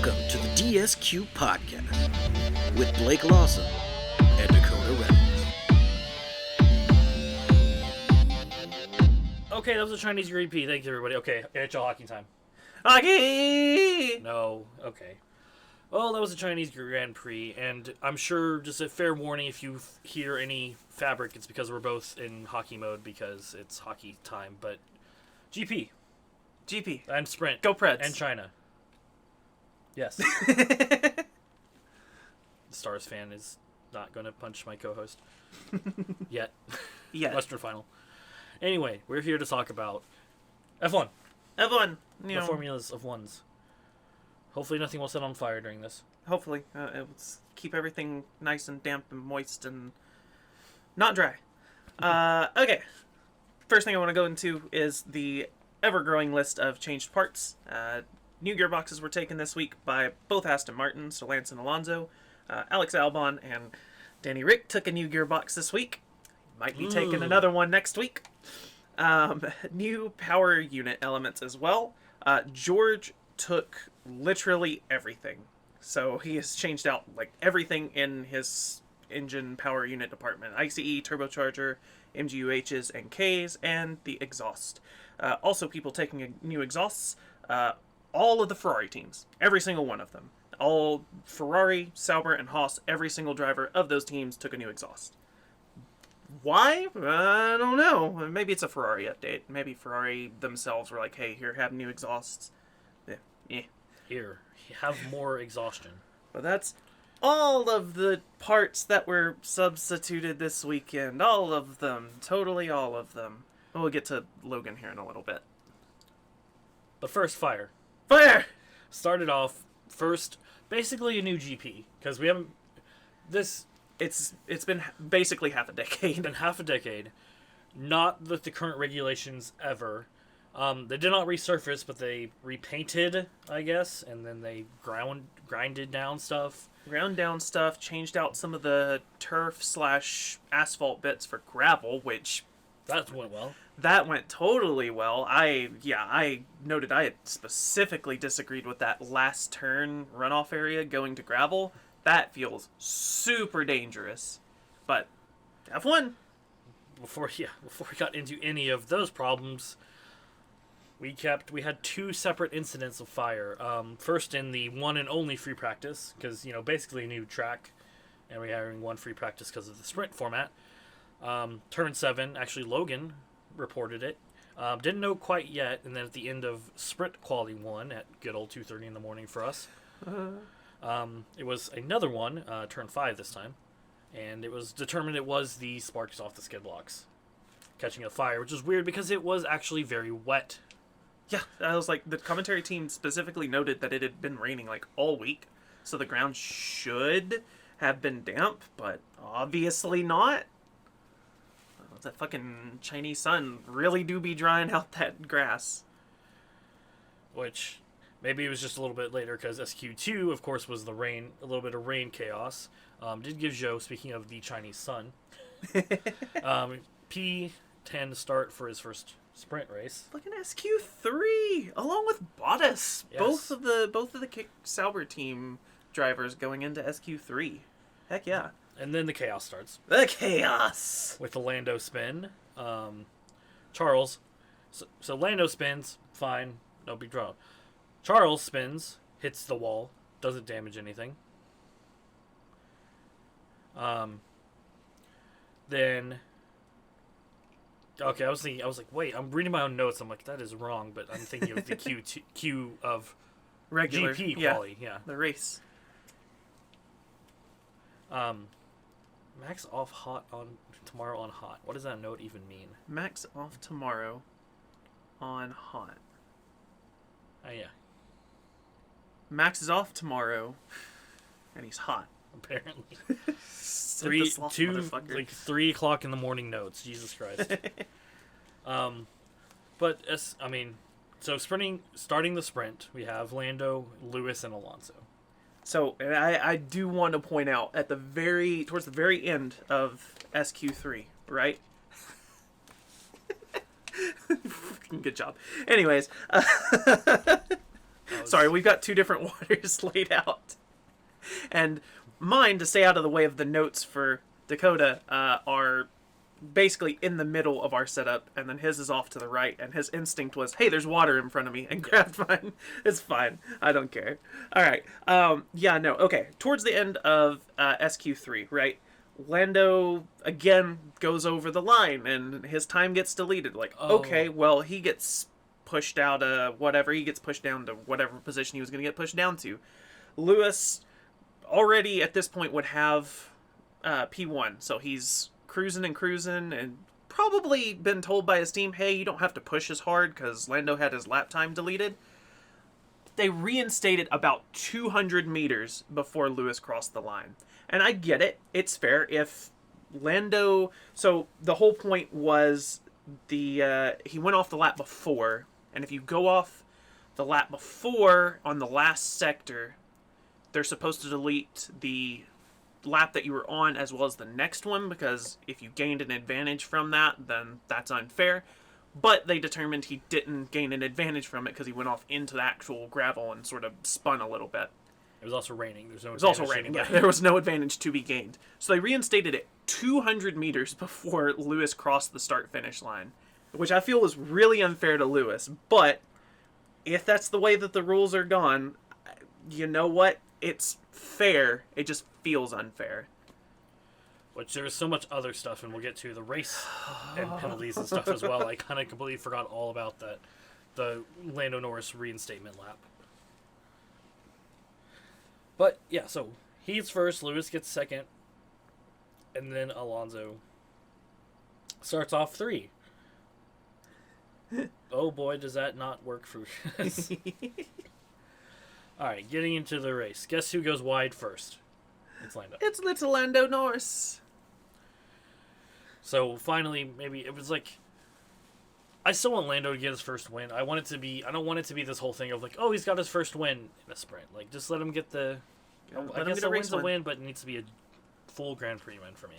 Welcome to the DSQ podcast with Blake Lawson and Dakota Reynolds. Okay, that was a Chinese Grand Prix. Thank you, everybody. Okay, NHL hockey time. Hockey! No, okay. Well, that was a Chinese Grand Prix, and I'm sure, just a fair warning, if you hear any fabric, it's because we're both in hockey mode because it's hockey time. But GP and Sprint. Go Preds. And China. Yes. Stars fan is not going to punch my co-host. Yet. Yeah. Western Final. Anyway, we're here to talk about F1. F1. The formulas of ones. Hopefully nothing will set on fire during this. Hopefully. Let's keep everything nice and damp and moist and not dry. Okay. First thing I want to go into is the ever-growing list of changed parts. New gearboxes were taken this week by both Aston Martin, so Lance and Alonso. Alex Albon and Danny Rick took a new gearbox this week. Might be taking another one next week. New power unit elements as well. George took literally everything. So he has changed out like everything in his engine power unit department. ICE, turbocharger, MGUHs and Ks, and the exhaust. Also people taking new exhausts. All of the Ferrari teams. Every single one of them. All Ferrari, Sauber, and Haas, every single driver of those teams took a new exhaust. Why? I don't know. Maybe it's a Ferrari update. Maybe Ferrari themselves were like, hey, here, have new exhausts. Yeah. Here, have more exhaustion. But that's all of the parts that were substituted this weekend. All of them. Totally all of them. We'll get to Logan here in a little bit. But first, fire. Fire! Started off first, basically a new GP, because we haven't... It's been basically half a decade. It's been half a decade. Not with the current regulations ever. They did not resurface, but they repainted, I guess, and then they grinded down stuff. Ground down stuff, changed out some of the turf/asphalt bits for gravel, which... That went well. That went totally well. I noted I had specifically disagreed with that last turn runoff area going to gravel. That feels super dangerous. But F1. Before we got into any of those problems, we had two separate incidents of fire. First in the one and only free practice, because basically a new track, and we're having one free practice because of the sprint format. Turn 7, actually Logan reported it. Didn't know quite yet, and then at the end of sprint quality 1 at good old 2:30 in the morning for us, it was another one, turn 5 this time, and it was determined it was the sparks off the skid blocks catching a fire, which is weird because it was actually very wet. Yeah, I was like, the commentary team specifically noted that it had been raining like all week, so the ground should have been damp, but obviously not. That fucking Chinese sun really do be drying out that grass. Which, maybe it was just a little bit later, because SQ2, of course, was a little bit of rain chaos. Did give Zhou, speaking of the Chinese sun, P10 start for his first sprint race. Look at SQ3, along with Bottas. Yes. Both of the Sauber team drivers going into SQ3. Heck yeah. And then the chaos starts. The chaos! With the Lando spin. Charles. So Lando spins, fine, no big drama. Charles spins, hits the wall, doesn't damage anything. Then... Okay, I was like, wait, I'm reading my own notes. I'm like, that is wrong, but I'm thinking of the Q of regular GP quality. Yeah. The race. Max off hot on tomorrow on hot. What does that note even mean? Max off tomorrow on hot. Oh, yeah. Max is off tomorrow, and he's hot. Apparently. 3 o'clock in the morning notes. Jesus Christ. But, so starting the sprint, we have Lando, Lewis, and Alonso. So I do want to point out towards the very end of SQ3, right? Fucking good job. Anyways, Sorry, we've got two different waters laid out. And mine, to stay out of the way of the notes for Dakota, are basically in the middle of our setup, and then his is off to the right, and his instinct was, hey, there's water in front of me, and grabbed mine. It's fine. I don't care. All right. Okay. Towards the end of SQ3, right, Lando, again, goes over the line, and his time gets deleted. Like, okay, well, he gets pushed out whatever. He gets pushed down to whatever position he was going to get pushed down to. Lewis already, at this point, would have P1, so he's cruising and probably been told by his team, hey, you don't have to push as hard because Lando had his lap time deleted. They reinstated about 200 meters before Lewis crossed the line. And I get it. It's fair. If Lando... So the whole point was he went off the lap before, and if you go off the lap before on the last sector, they're supposed to delete the lap that you were on as well as the next one, because if you gained an advantage from that, then that's unfair. But they determined he didn't gain an advantage from it because he went off into the actual gravel and sort of spun a little bit. It was also raining. It was also raining, yeah. There was no advantage to be gained. So they reinstated it 200 meters before Lewis crossed the start-finish line, which I feel was really unfair to Lewis. But if that's the way that the rules are gone, you know what? It's fair. It just feels unfair. Which there was so much other stuff, and we'll get to the race and penalties and stuff as well. I kind of completely forgot all about that. The Lando Norris reinstatement lap. But, yeah, so he's first, Lewis gets second, and then Alonso starts off 3. Oh boy, does that not work for us. Alright, getting into the race. Guess who goes wide first? It's Lando. It's little Lando Norris. So finally, maybe it was like, I still want Lando to get his first win. I don't want it to be this whole thing of like, oh, he's got his first win in a sprint. Like, just let him get the, I guess a win's a win, but it needs to be a full Grand Prix win for me.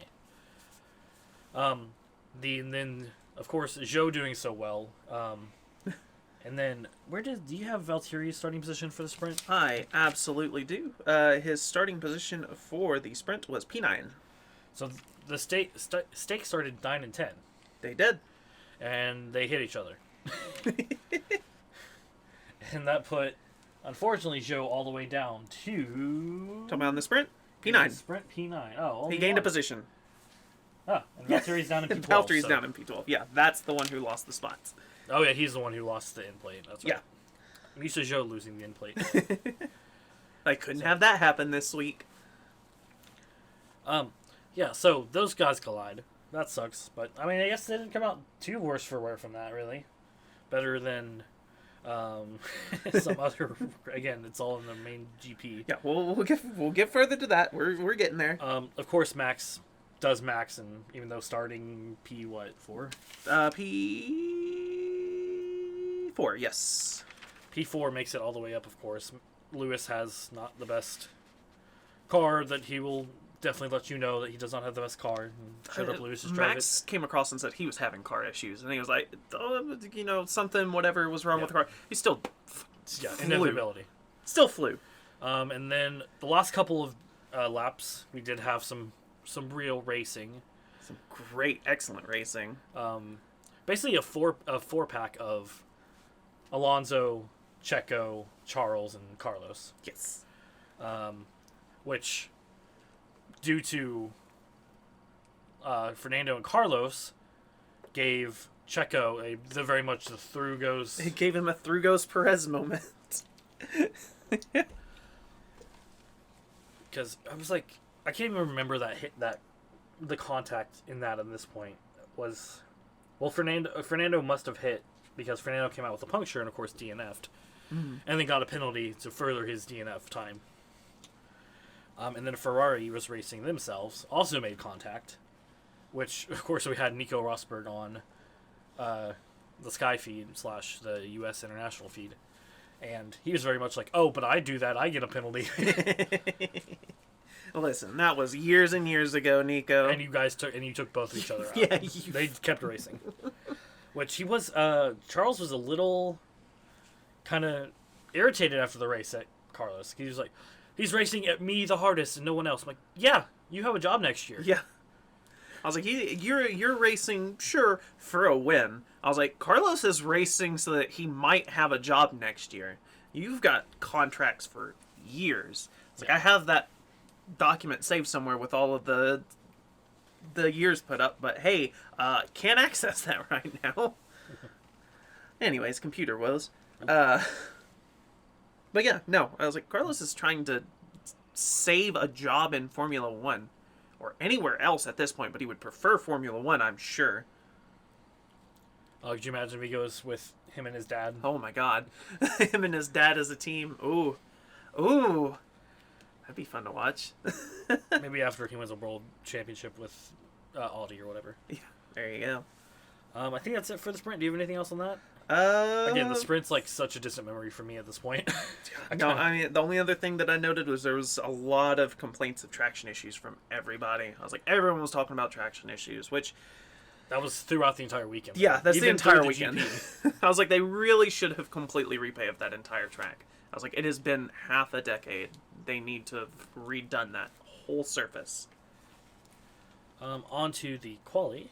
And then of course Zhou doing so well. And then, do you have Valtteri's starting position for the sprint? I absolutely do. His starting position for the sprint was P9. So the stake started 9 and 10. They did. And they hit each other. And that put, unfortunately, Zhou all the way down to... Talking about the sprint? P9. Sprint P9. Oh, he gained a position. Oh, and Valtteri's down in P12. Valtteri's down in P12. Yeah, that's the one who lost the spots. Oh, yeah, he's the one who lost the end plate. That's right. Yeah. I'm used to Zhou losing the end plate. I couldn't have that happen this week. Yeah, so those guys collide. That sucks. But, I mean, I guess they didn't come out too worse for wear from that, really. Better than some other... Again, it's all in the main GP. Yeah, we'll get further to that. We're getting there. Of course, Max does Max, and even though starting P4? P4, yes. P4 makes it all the way up, of course. Lewis has not the best car, that he will definitely let you know that he does not have the best car. Shut up, Lewis, just drive it. Max came across and said he was having car issues, and he was like, something, whatever was wrong with the car. He still inevitability. Still flew. And then the last couple of laps, we did have some real racing. Some great, excellent racing. Basically a four pack of Alonso, Checo, Charles, and Carlos. Yes. Which, due to Fernando and Carlos, gave Checo the very much the through goes. It gave him a through goes Perez moment. Because I was like, I can't even remember the contact in that at this point was, well, Fernando must have hit because Fernando came out with a puncture and of course DNF'd, and then got a penalty to further his DNF time. And then Ferrari was racing themselves, also made contact, which of course we had Nico Rosberg on the Sky feed / the US international feed, and he was very much like, oh, but I do that, I get a penalty. Listen, that was years and years ago, Nico. And you took both of each other out. Yeah, they kept racing. Which he was, Charles was a little kind of irritated after the race at Carlos. He was like, he's racing at me the hardest and no one else. I'm like, yeah, you have a job next year. Yeah. I was like, you're racing, sure, for a win. I was like, Carlos is racing so that he might have a job next year. You've got contracts for years. It's like, I have that document saved somewhere with all of the years put up, but hey, can't access that right now. Anyways, computer woes. But yeah, no, I was like, Carlos is trying to save a job in Formula One. Or anywhere else at this point, but he would prefer Formula One, I'm sure. Could you imagine if he goes with him and his dad? Oh my god. Him and his dad as a team. Ooh. Ooh. That'd be fun to watch. Maybe after he wins a world championship with Audi or whatever. Yeah, there you go. I think that's it for the sprint. Do you have anything else on that? Again, the sprint's like such a distant memory for me at this point. I mean, the only other thing that I noted was there was a lot of complaints of traction issues from everybody. I was like, everyone was talking about traction issues, which... That was throughout the entire weekend. Yeah, that's Even the entire through weekend. I was like, they really should have completely repaved that entire track. I was like, it has been half a decade. They need to have redone that whole surface. On to the quali.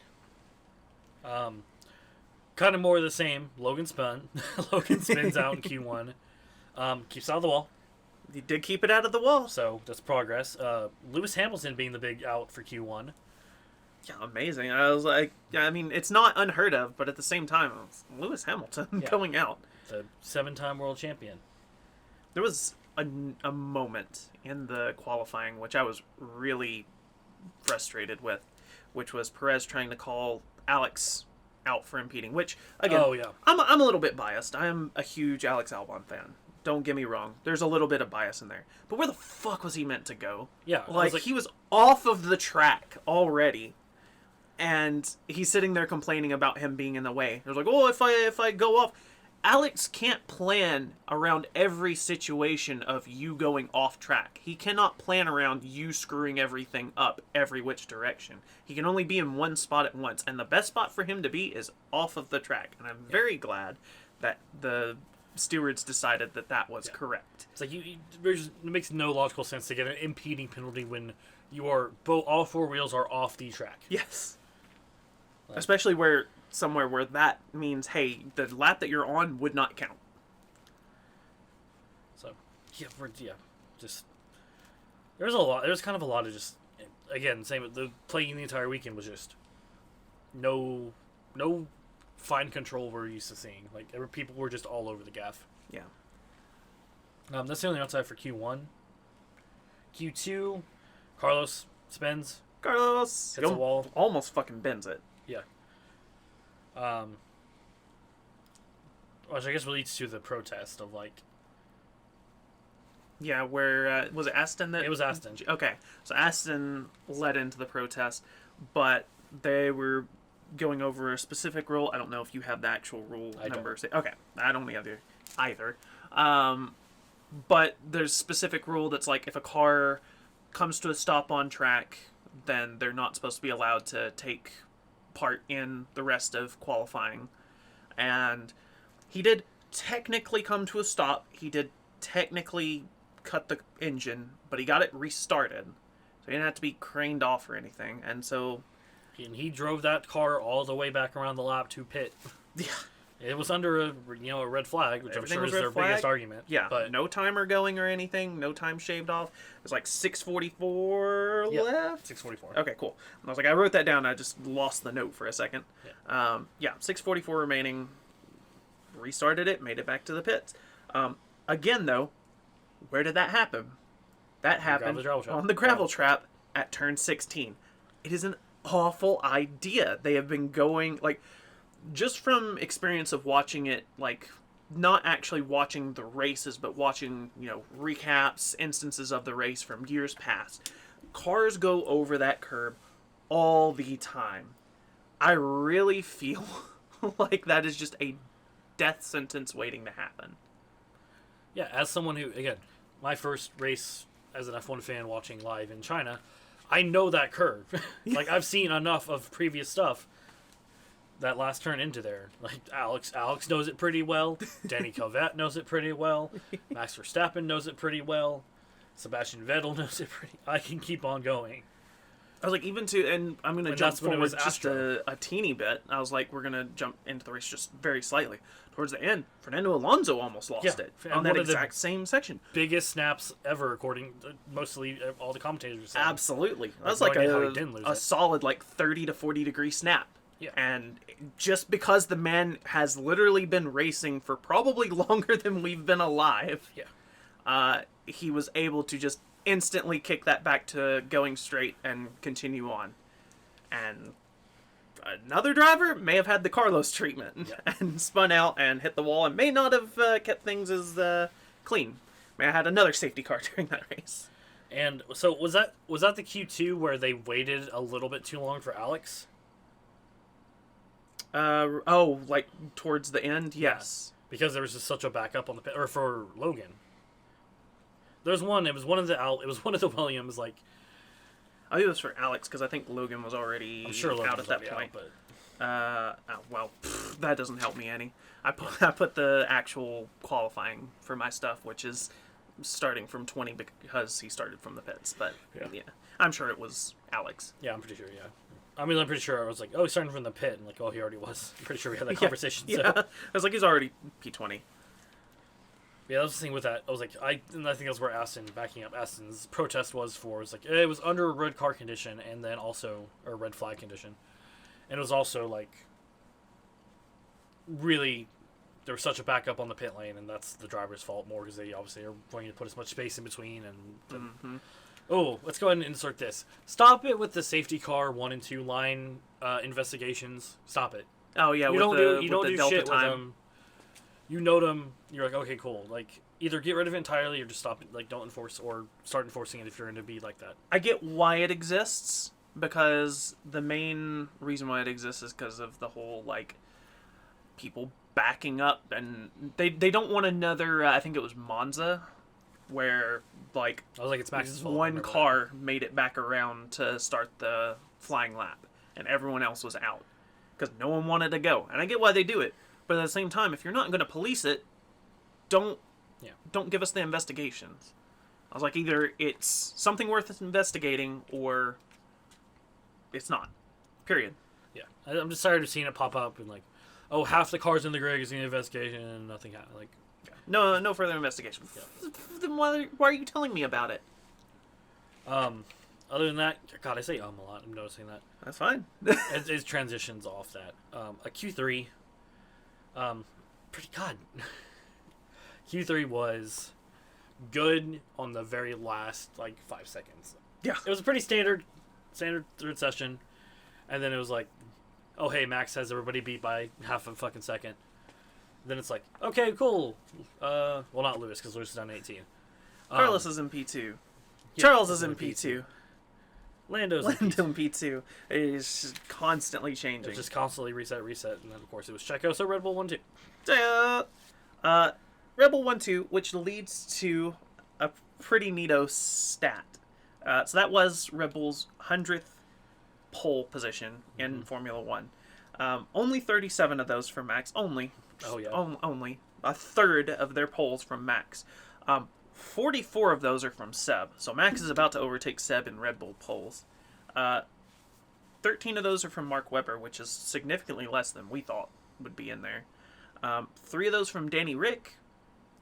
Kind of more of the same. Logan spun. Logan spins out in Q1. Keeps out of the wall. He did keep it out of the wall. So that's progress. Lewis Hamilton being the big out for Q1. Yeah, amazing. I was like, yeah, I mean, it's not unheard of, but at the same time, it's Lewis Hamilton going out. The 7-time world champion. There was a moment in the qualifying which I was really frustrated with, which was Perez trying to call Alex out for impeding, which, again, I'm a little bit biased. I am a huge Alex Albon fan. Don't get me wrong. There's a little bit of bias in there. But where the fuck was he meant to go? Yeah. Like, he was off of the track already, and he's sitting there complaining about him being in the way. There's like, oh, if I go off... Alex can't plan around every situation of you going off track. He cannot plan around you screwing everything up every which direction. He can only be in one spot at once, and the best spot for him to be is off of the track. And I'm very glad that the stewards decided that that was correct. It's like it makes no logical sense to get an impeding penalty when you are all four wheels are off the track. Yes, especially somewhere where that means, hey, the lap that you're on would not count. So, just there's a lot. There's kind of a lot of just, again, same with the playing the entire weekend was just no fine control we're used to seeing. Like people were just all over the gaff. Yeah. That's the only outside for Q1. Q2, Carlos spins. Carlos hits a wall. Almost fucking bends it. Yeah. Which I guess leads to the protest of like. Yeah, where was it Aston that? It was Aston. Okay, so Aston led into the protest, but they were going over a specific rule. I don't know if you have the actual rule numbers. Okay, I don't either. But there's a specific rule that's like if a car comes to a stop on track, then they're not supposed to be allowed to take part in the rest of qualifying. And he did technically come to a stop. He did technically cut the engine, but he got it restarted. So he didn't have to be craned off or anything. And so... And he drove that car all the way back around the lap to pit. Yeah. It was under a red flag, which Everything I'm sure is was their red biggest flag. argument. Yeah, but no timer going or anything, no time shaved off. It was like 6:44 left. 6:44. Okay, cool. And I was like, I wrote that down. I just lost the note for a second. Yeah, 6:44 remaining. Restarted it, made it back to the pits. Again, though, where did that happen? That happened on the gravel trap at turn 16. It is an awful idea. They have been going like. Just from experience of watching it, like, not actually watching the races, but watching, recaps, instances of the race from years past, cars go over that curb all the time. I really feel like that is just a death sentence waiting to happen. Yeah, as someone who, again, my first race as an F1 fan watching live in China, I know that curve. Like, I've seen enough of previous stuff that last turn into there. Like Alex knows it pretty well. Danny Calvet knows it pretty well. Max Verstappen knows it pretty well. Sebastian Vettel knows it pretty. I can keep on going. I was like, even to, and I'm going to And jump that's when it forward was just a teeny bit. I was like, we're going to jump into the race just very slightly. Towards the end, Fernando Alonso almost lost it and on that one of the exact same section. Biggest snaps ever, according to mostly all the commentators. Saying. Absolutely. That was no like idea how he didn't lose a it. solid like 30 to 40 degree snap. Yeah. And just because the man has literally been racing for probably longer than we've been alive, he was able to just instantly kick that back to going straight and continue on. And another driver may have had the Carlos treatment and spun out and hit the wall and may not have kept things as clean. May have had another safety car during that race. And so was that the Q2 where they waited a little bit too long for Alex? Like towards the end, yes. Because there was just such a backup on the pit, or for Logan. There's one. It was one of the Williams. Like, I think it was for Alex because I think Logan was already I'm sure Logan out at was that already point. out, but That doesn't help me any. I put the actual qualifying for my stuff, which is starting from 20 because he started from the pits. But yeah, I'm sure it was Alex. yeah, I'm pretty sure. Yeah, I mean, I'm pretty sure I was like, oh, he's starting from the pit, and like, oh, he already was. I'm pretty sure we had that conversation. Yeah, So. I was like, he's already P20. Yeah, that was the thing with that. I was like, I think that's where Aston's protest was for. It was like, it was under a red car condition and then also a red flag condition. And it was also like, really, there was such a backup on the pit lane, and that's the driver's fault more because they obviously are going to put as much space in between. And oh, let's go ahead and insert this. Stop it with the safety car 1 and 2 line investigations. Stop it. Oh yeah, You with don't the, do with don't the do Delta shit time. with them. You note them. You're like, okay, cool. Like, either get rid of it entirely or just stop it. Like, don't enforce or start enforcing it if you're going to be like that. I get why it exists, because the main reason why it exists is because of the whole, like, people backing up, and they don't want another, I think it was Monza, where, like, I was like, it's Max's fault. I one remember car made it back around to start the flying lap, and everyone else was out, because no one wanted to go. And I get why they do it, but at the same time, if you're not going to police it, don't give us the investigations. I was like, either it's something worth investigating or it's not. Period. that. Yeah. I'm just tired of seeing it pop up and like, oh, half the cars in the grid is an investigation and nothing happened. Like, No further investigation. Then why are you telling me about it? other than that, God, I say a lot. I'm noticing that. That's fine. It transitions off that. A Q3, pretty God. Q3 was good on the very last like 5 seconds. Yeah. It was a pretty standard third session, and then it was like, oh hey, Max has everybody beat by half a fucking second. Then it's like, okay, cool. Well, not Lewis because Lewis is down to 18. Carlos is in P2. yeah, Charles is in P2. Lando's Lando in P2. It is just constantly changing. It's just constantly reset, and then of course it was Checo, so Red Bull 1-2. Rebel 1-2, which leads to a pretty neato stat. So that was Red Bull's 100th pole position in Formula 1. Only 37 of those from Max. Only. Oh, yeah. Only. A third of their poles from Max. 44 of those are from Seb. So Max is about to overtake Seb in Red Bull poles. 13 of those are from Mark Webber, which is significantly less than we thought would be in there. 3 of those from Danny Rick,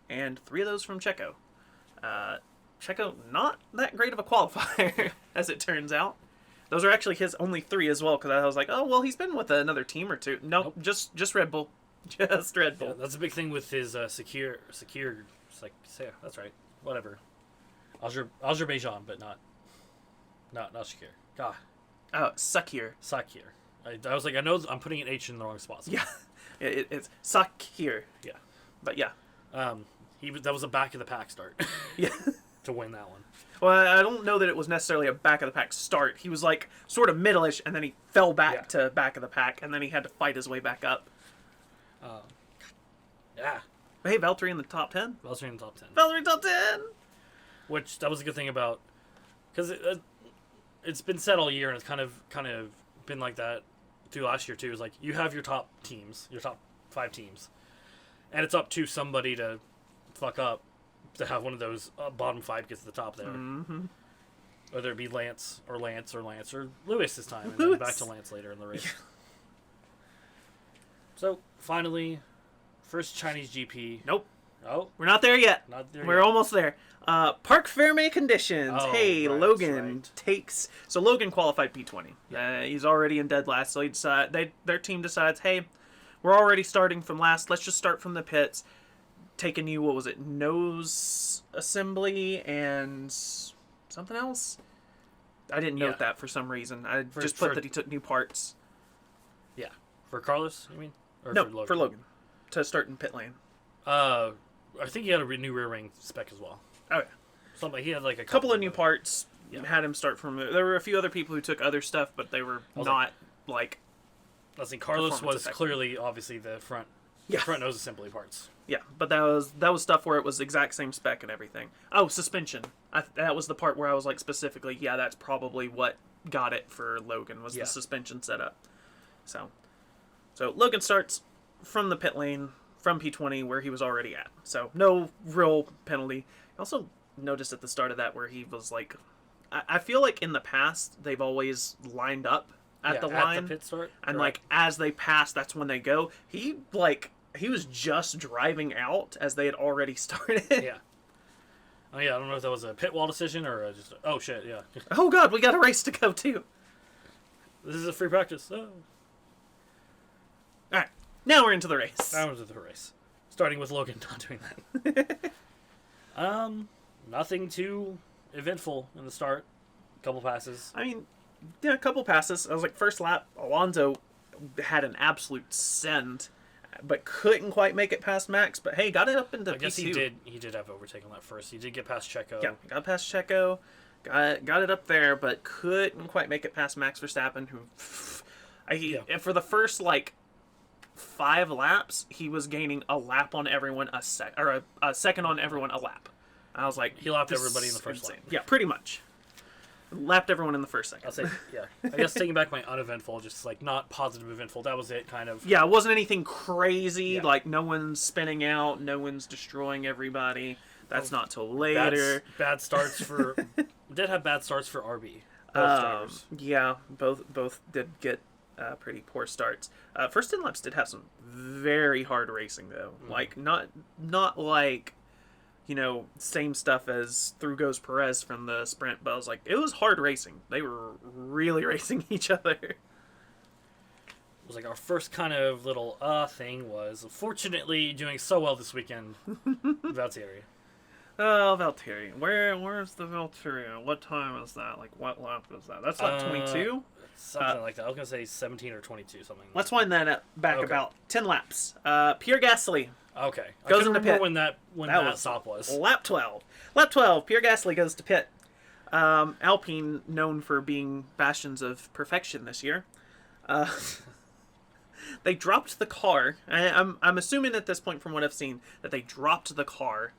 and 3 of those from Checo. Checo, not that great of a qualifier, as it turns out. Those are actually his only 3 as well, because I was like, oh, well, he's been with another team or two. Nope. Just Red Bull. Just Red Bull. Yeah, that's a big thing with his secure. It's like, yeah, that's right. Whatever. Azerbaijan, but not Shakir. God. Sakir. Sakir. I was like, I know I'm putting an H in the wrong spot. So. Yeah. It's Sakir. Yeah. But yeah. That was a back of the pack start. Yeah. To win that one. Well, I don't know that it was necessarily a back of the pack start. He was like sort of middle-ish, and then he fell back to back of the pack, and then he had to fight his way back up. Yeah. But hey, Valtteri in the top 10. Valtteri in the top 10. Valtteri top 10. Which that was a good thing about, because it's been said all year, and it's kind of been like that through last year too, is like you have your top teams, your top 5 teams, and it's up to somebody to fuck up to have one of those bottom 5 get to the top there. Mm-hmm. Whether it be Lance or Lewis this time, and then back to Lance later in the race. So finally, first Chinese GP. Nope. Oh, We're not there yet. not there. We're yet. almost there. Parc Ferme conditions. Oh, hey, right, Logan right. takes. So Logan qualified P20. He's already in dead last. So their team decides, hey, we're already starting from last. Let's just start from the pits. Taking you, what was it? Nose assembly and something else. I didn't note that for some reason. I just put that he took new parts. Yeah, for Carlos, you mean? Or No, for Logan to start in pit lane. I think he had a new rear wing spec as well. Oh yeah. Something he had like a Couple of new parts. Yeah. Had him start from. There were a few other people who took other stuff, but they were not like. I think Carlos performance was effective. clearly, obviously, the front nose assembly parts. Yeah, but that was stuff where it was exact same spec and everything. Oh, suspension. That was the part where I was like specifically, yeah, that's probably what got it for Logan was the suspension setup. So Logan starts from the pit lane from P20 where he was already at. So no real penalty. I also noticed at the start of that where he was like, I feel like in the past they've always lined up at the line, at the pit start, and correct. like as they pass, that's when they go. He was just driving out as they had already started. Yeah. Oh yeah, I don't know if that was a pit wall decision or just oh shit, yeah. Oh god, we got a race to go to. This is a free practice. Oh. All right, now we're into the race. Now into the race, starting with Logan not doing that. Nothing too eventful in the start. Couple passes. I mean, yeah, a couple passes. I was like, first lap, Alonso had an absolute send, but couldn't quite make it past Max. But hey, got it up into P2. I guess he did have overtake on that first. He did get past Checo. Yeah, got past Checo, got it up there, but couldn't quite make it past Max Verstappen, who, for the first like 5 laps, he was gaining a lap on everyone, a second on everyone a lap. I was like, he lapped everybody in the first lap. Yeah, pretty much. Lapped everyone in the first second. I'll say, yeah. I guess taking back my uneventful, just like not positive eventful. That was it, kind of. Yeah, it wasn't anything crazy. Like no one's spinning out, no one's destroying everybody. That's not till later. Bad starts for. Did have bad starts for RB. Both drivers. Yeah, both did get pretty poor starts. First 10 laps did have some very hard racing though. Like not like, same stuff as through goes Perez from the sprint, but I was like, it was hard racing. They were really racing each other. It was like our first kind of little thing was fortunately doing so well this weekend. Valtteri. Oh, Valtteri. Where's the Valtteri? What time is that? Like, what lap is that? That's lap 22? Something like that. I was going to say 17 or 22, something. Let's wind that back about 10 laps. Pierre Gasly. Okay. Goes I into remember pit. when that stop was. Lap 12. Lap 12, Pierre Gasly goes to pit. Alpine, known for being bastions of perfection this year. They dropped the car. I'm assuming at this point from what I've seen that they dropped the car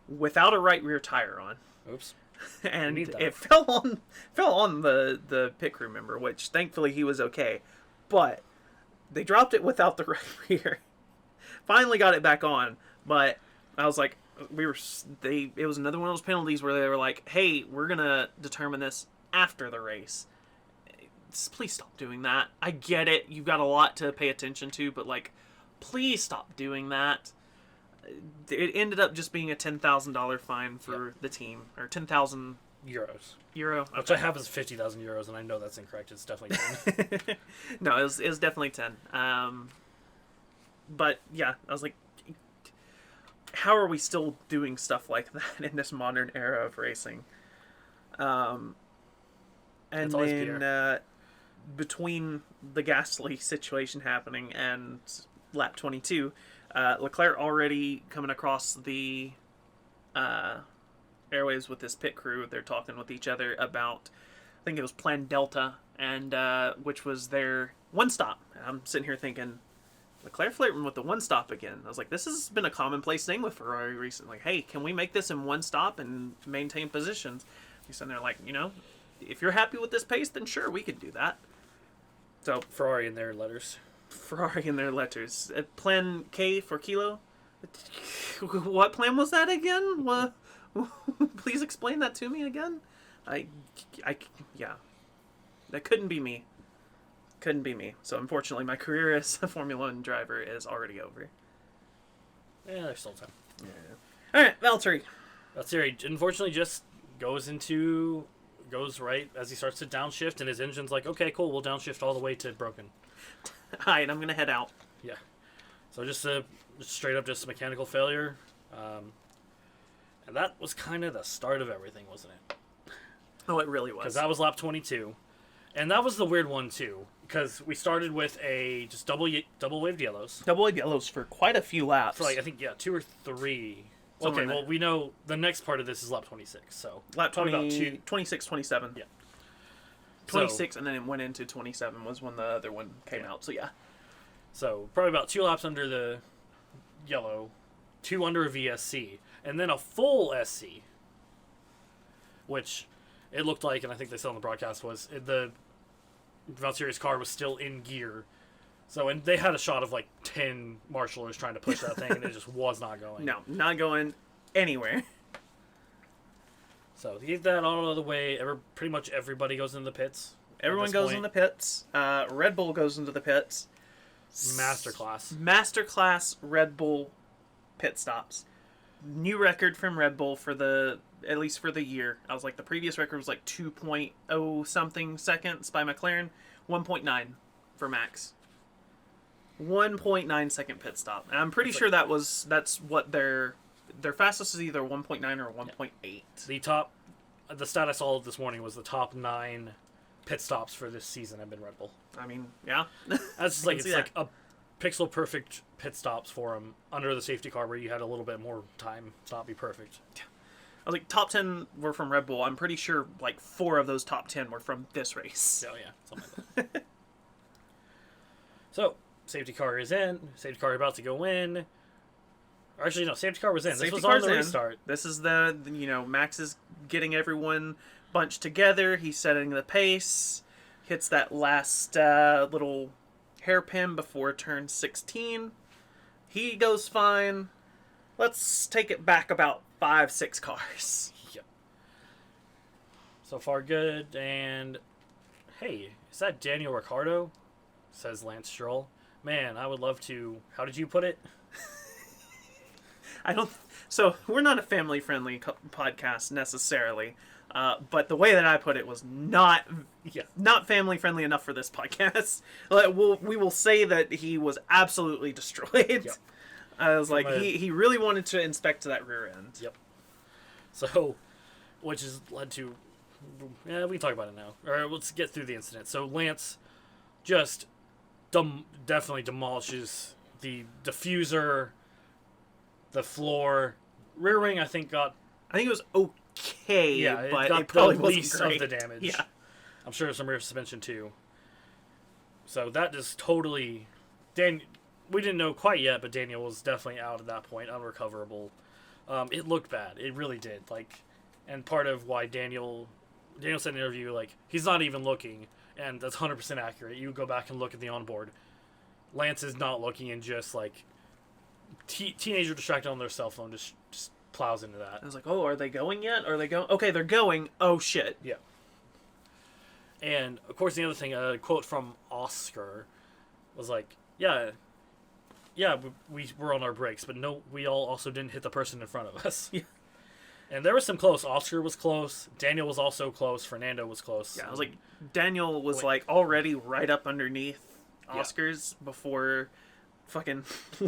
without a right rear tire on. Oops. And it fell on the pit crew member, which thankfully he was okay. But they dropped it without the right rear. Finally got it back on, but I was like, it was another one of those penalties where they were like, hey, we're gonna determine this after the race. Please stop doing that. I get it, you've got a lot to pay attention to, but like, please stop doing that. It ended up just being a $10,000 fine for the team, or 10,000 euros. Euro, which I have is 50,000 euros, and I know that's incorrect. It's definitely 10. No, it was definitely 10. But yeah, I was like, how are we still doing stuff like that in this modern era of racing? And then between the Gasly situation happening and lap 22, Leclerc already coming across the airwaves with his pit crew. They're talking with each other about, I think it was Plan Delta, and which was their one stop. And I'm sitting here thinking, Leclerc flirting with the one stop again. I was like, this has been a commonplace thing with Ferrari recently. Hey, can we make this in one stop and maintain positions? He's sitting there like, if you're happy with this pace, then sure, we could do that. So Ferrari in their letters. Ferrari in their letters. Plan K for kilo. What plan was that again? What? Please explain that to me again. Yeah. That couldn't be me. Couldn't be me. So unfortunately, my career as a Formula 1 driver is already over. Yeah, there's still time. Yeah. All right, Valtteri. Valtteri, unfortunately, just goes right as he starts to downshift, and his engine's like, okay, cool, we'll downshift all the way to broken. All right, I'm gonna head out. Yeah. So just straight up just a mechanical failure. And that was kind of the start of everything, wasn't it? Oh, it really was. Because that was lap 22. And that was the weird one, too. Because we started with just double waved yellows. Double wave yellows for quite a few laps. For I think, 2 or 3. Somewhere Okay, well, we know the next part of this is lap 26, so... Lap 26, 27. Yeah. 26, and then it went into 27 was when the other one came out, so yeah. So, probably about 2 laps under the yellow, 2 under a VSC, and then a full SC. Which it looked like, and I think they said on the broadcast, was the Valtteri's car was still in gear. So, and they had a shot of like 10 marshallers trying to push that thing, and it just was not going. No, not going anywhere. So, to get that all out of the way, pretty much everybody goes into the pits. Everyone goes in the pits. Red Bull goes into the pits. Masterclass Red Bull pit stops. New record from Red Bull at least for the year. I was like, the previous record was like 2.0 something seconds by McLaren. 1.9 for Max. 1.9 second pit stop. And I'm pretty sure that's what their fastest is either 1.9 or 1.8. The stat I saw this morning was the top 9 pit stops for this season have been Red Bull. I mean, yeah. That's just it's like a pixel perfect pit stops for them under the safety car where you had a little bit more time to not be perfect. I was like, top 10 were from Red Bull. I'm pretty sure like 4 of those top 10 were from this race. Oh, yeah. Something like that. So, safety car is in. Safety car about to go in. Or actually, no, safety car was in. This was on the restart. This is Max is getting everyone bunched together. He's setting the pace. Hits that last little hairpin before turn 16. He goes fine. Let's take it back about 5-6 cars. Yep. So far, good. And hey, is that Daniel Ricciardo? Says Lance Stroll. Man, I would love to. How did you put it? So we're not a family-friendly podcast necessarily, but the way that I put it was not family-friendly enough for this podcast. We will say that he was absolutely destroyed. Yep. I was like, he really wanted to inspect that rear end. Yep. So, which has led to, we can talk about it now. All right, let's get through the incident. So Lance just definitely demolishes the diffuser, the floor. Rear wing, I think it was okay, but got it probably the wasn't least great. of the damage. Yeah. I'm sure some rear suspension too. So that just totally... we didn't know quite yet, but Daniel was definitely out at that point, unrecoverable. It looked bad. It really did. And part of why Daniel said in an interview, he's not even looking, and that's 100% accurate. You go back and look at the onboard. Lance is not looking and just, teenager distracted on their cell phone just plows into that. I was like, oh, are they going yet? Are they going? Okay, they're going. Oh, shit. Yeah. And, of course, the other thing, a quote from Oscar was we were on our brakes, but no, we all also didn't hit the person in front of us. Yeah. And there was some close. Oscar was close. Daniel was also close. Fernando was close. Yeah, I was like, Daniel was already right up underneath Oscar's before fucking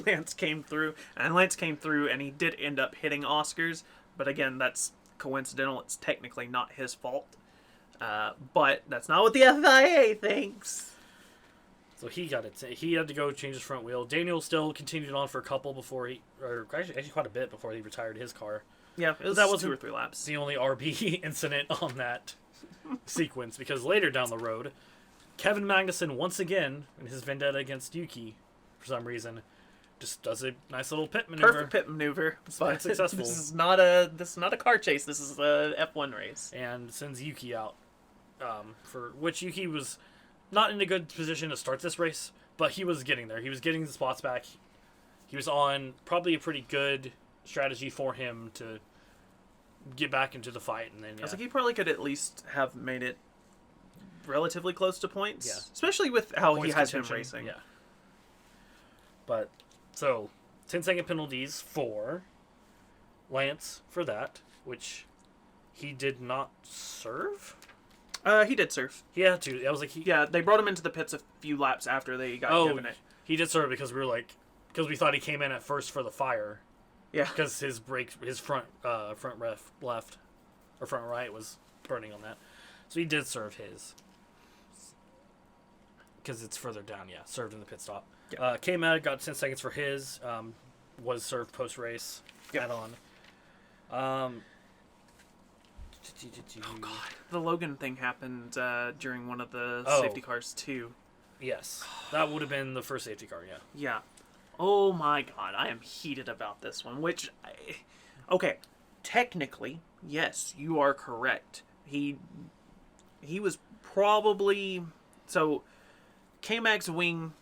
Lance came through. And Lance came through, and he did end up hitting Oscar's. But again, that's coincidental. It's technically not his fault. But that's not what the FIA thinks. So he got it. He had to go change his front wheel. Daniel still continued on for a couple before actually quite a bit before he retired his car. Yeah, that was 2 or 3 laps. The only RB incident on that sequence, because later down the road, Kevin Magnussen once again in his vendetta against Yuki, for some reason, just does a nice little pit maneuver. Perfect pit maneuver, but successful. This is not a car chase. This is a F1 race, and sends Yuki out. For which Yuki was not in a good position to start this race, but he was getting there. He was getting the spots back. He was on probably a pretty good strategy for him to get back into the fight. And then, I was like, he probably could at least have made it relatively close to points. Yeah. Especially with how Points he has been contention, racing. Yeah. But, so, 10-second penalties for Lance for that, which he did not serve? He did serve. He had to. I was like, Yeah, they brought him into the pits a few laps after they got given it. He did serve because because we thought he came in at first for the fire. Yeah. Because his front left or front right was burning on that, so he did serve his. Because it's further down, yeah. Served in the pit stop. Yeah. Came out, got 10 seconds for his. Was served post race. Yeah. Add on. Oh god, the Logan thing happened during one of the safety cars too. Yes, that would have been the first safety car. Yeah. Yeah. Oh my god, I am heated about this one. Okay, technically, yes, you are correct. He was probably K-Mag's wing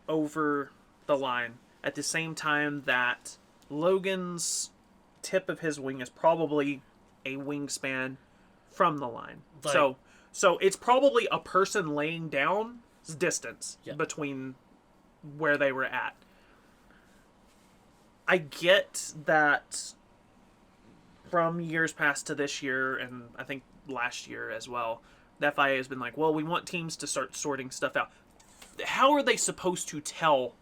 over the line at the same time that Logan's tip of his wing is probably a wingspan from the line. Like, so it's probably a person laying down distance between where they were at. I get that from years past to this year, and I think last year as well, the FIA has been like, well, we want teams to start sorting stuff out. How are they supposed to tell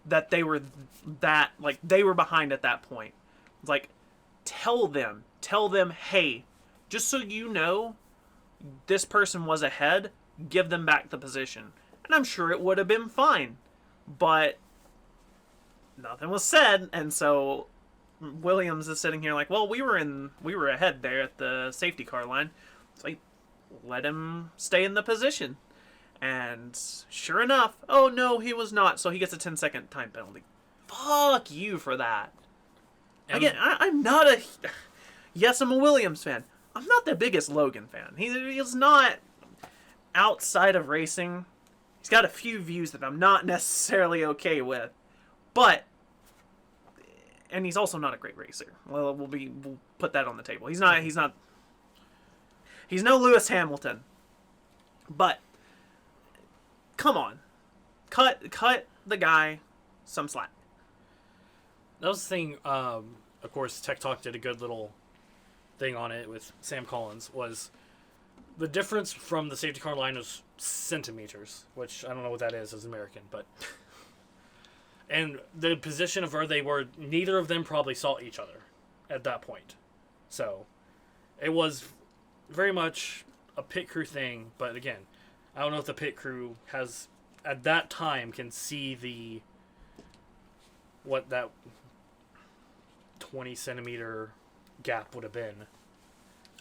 that they were they were behind at that point? It's like, tell them, hey, just so you know, this person was ahead, give them back the position. And I'm sure it would have been fine. But nothing was said, and so Williams is sitting here like, well, we were ahead there at the safety car line. So let him stay in the position. And sure enough, oh no, he was not, so he gets a 10-second time penalty. Fuck you for that. Again, I'm not a... Yes, I'm a Williams fan. I'm not the biggest Logan fan. He's not outside of racing. He's got a few views that I'm not necessarily okay with. But... And he's also not a great racer. Well, we'll put that on the table. He's no Lewis Hamilton. But... Come on. Cut the guy some slack. That was the thing, of course, Tech Talk did a good little thing on it with Sam Collins, was the difference from the safety car line was centimeters, which I don't know what that is as an American, but... And the position of where they were, neither of them probably saw each other at that point. So, it was very much a pit crew thing, but again, I don't know if the pit crew has, at that time, can see what that 20 centimeter gap would have been.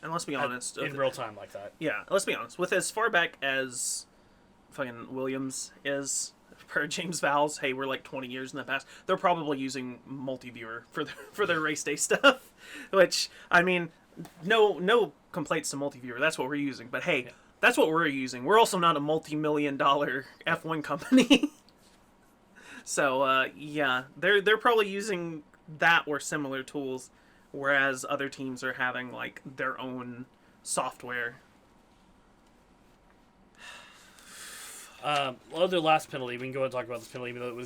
And let's be honest. In real time like that. Yeah, let's be honest. With as far back as fucking Williams is, per James Vowles, hey, we're like 20 years in the past, they're probably using multi-viewer for their race day stuff. Which, I mean, no complaints to multi-viewer. That's what we're using. But hey, that's what we're using. We're also not a multi-million-dollar F1 company. So, yeah, they're probably using that or similar tools, whereas other teams are having, like, their own software. Other last penalty, we can go and talk about this penalty, even though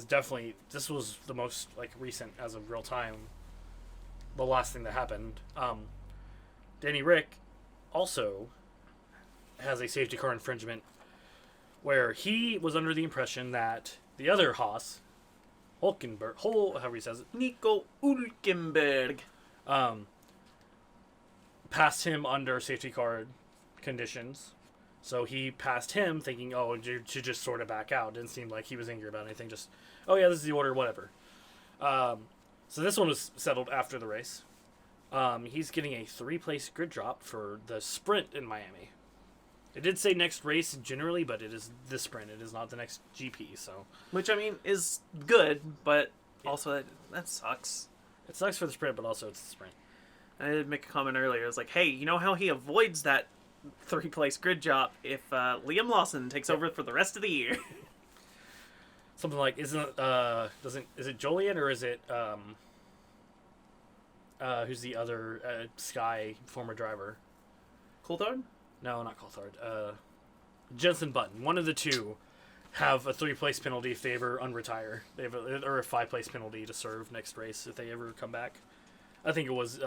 this was the most, like, recent as of real time, the last thing that happened. Danny Rick also has a safety car infringement where he was under the impression that the other Haas, however he says it, Nico Hülkenberg, passed him under safety car conditions. So he passed him thinking, oh, you should just sort of back out. Didn't seem like he was angry about anything. Just, oh yeah, this is the order, whatever. So this one was settled after the race. He's getting a 3-place grid drop for the sprint in Miami. It did say next race generally, but it is the sprint. It is not the next GP. So, which I mean is good, but also that sucks. It sucks for the sprint, but also it's the sprint. I did make a comment earlier. I was like, hey, you know how he avoids that 3-place grid job if Liam Lawson takes over for the rest of the year. Something like, is it Jolien or is it who's the other Sky former driver? Coulthard? No, not Coulthard. Jensen Button. One of the two have a 3-place penalty if they ever unretire. They have or a 5-place penalty to serve next race if they ever come back. I think it was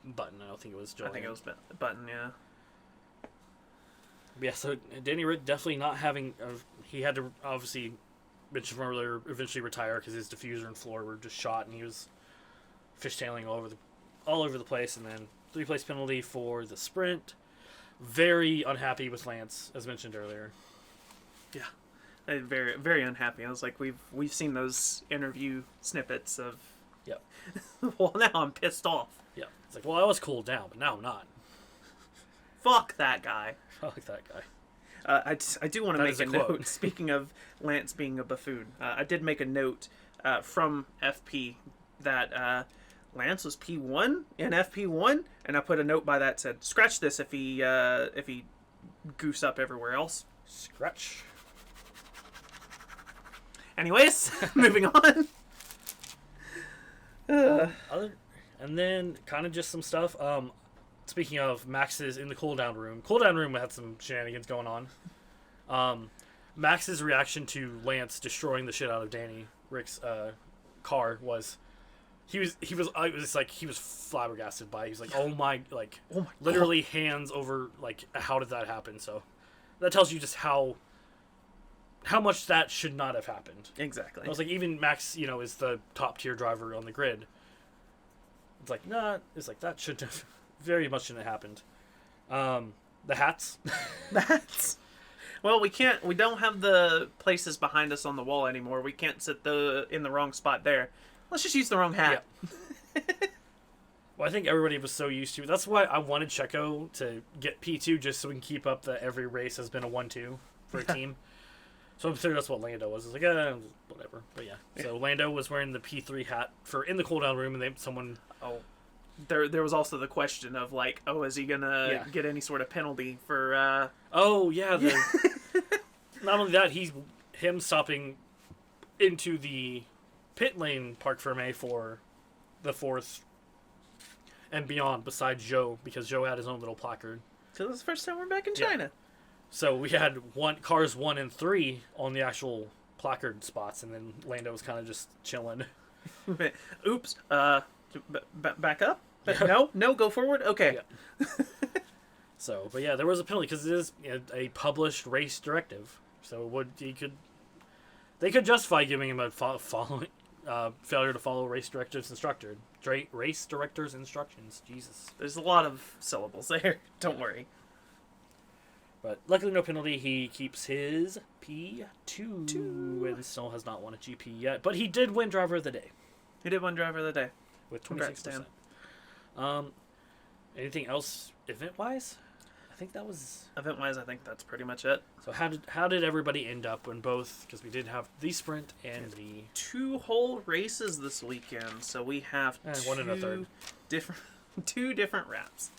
Button. I don't think it was Jolien. I think it was Button, yeah. Yeah, so Danny Rick definitely not having... he had to, obviously, mentioned from earlier, eventually retire because his diffuser and floor were just shot, and he was fishtailing all over the place. And then 3-place penalty for the sprint. Very unhappy with Lance, as mentioned earlier. Yeah, very very unhappy. I was like, we've seen those interview snippets of. Yep. Well, now I'm pissed off. Yeah, it's like, well, I was cooled down, but now I'm not. Fuck that guy. Fuck that guy. I do want to make a note. Speaking of Lance being a buffoon, I did make a note from FP that Lance was P1 in FP1, and I put a note by that said, scratch this if he goose up everywhere else. Scratch. Anyways, moving on. And then kind of just some stuff. Speaking of Max's in the cooldown room had some shenanigans going on. Max's reaction to Lance destroying the shit out of Danny Rick's car was he was flabbergasted by it. He was like, oh my literally God. Hands over, like, how did that happen? So that tells you just how much that should not have happened. Exactly. I was like, even Max, is the top tier driver on the grid. It's like, nah, it's like that should have very much shouldn't have happened. The hats. The hats. Well, we don't have the places behind us on the wall anymore. We can't sit in the wrong spot there. Let's just use the wrong hat. Yeah. Well, I think everybody was so used to it. That's why I wanted Checo to get P2 just so we can keep up that every race has been a 1-2 for a team. So I'm sure that's what Lando was. It's like, whatever. But yeah. So Lando was wearing the P3 hat in the cooldown room, and someone... Oh. There was also the question of, like, is he going to get any sort of penalty for... Oh, yeah. Not only that, him stopping into the pit lane Parc Fermé for the 4th and beyond, besides Zhou, because Zhou had his own little placard. So this is the first time we're back in China. Yeah. So we had cars 1 and 3 on the actual placard spots, and then Lando was kind of just chilling. Oops. Back up? No, go forward? Okay. Yeah. So, but yeah, there was a penalty because it is a published race directive. So they could justify giving him a failure to follow race director's instructions. Jesus. There's a lot of syllables there. Don't worry. But luckily, no penalty. He keeps his P2 and still has not won a GP yet. But he did win Driver of the Day. He did win Driver of the Day. With 26%. Anything else event-wise? I think that was... Event-wise, I think that's pretty much it. So how did everybody end up when both... Because we did have the sprint and the... 2 whole races this weekend. So we have one and a third. Two different wraps.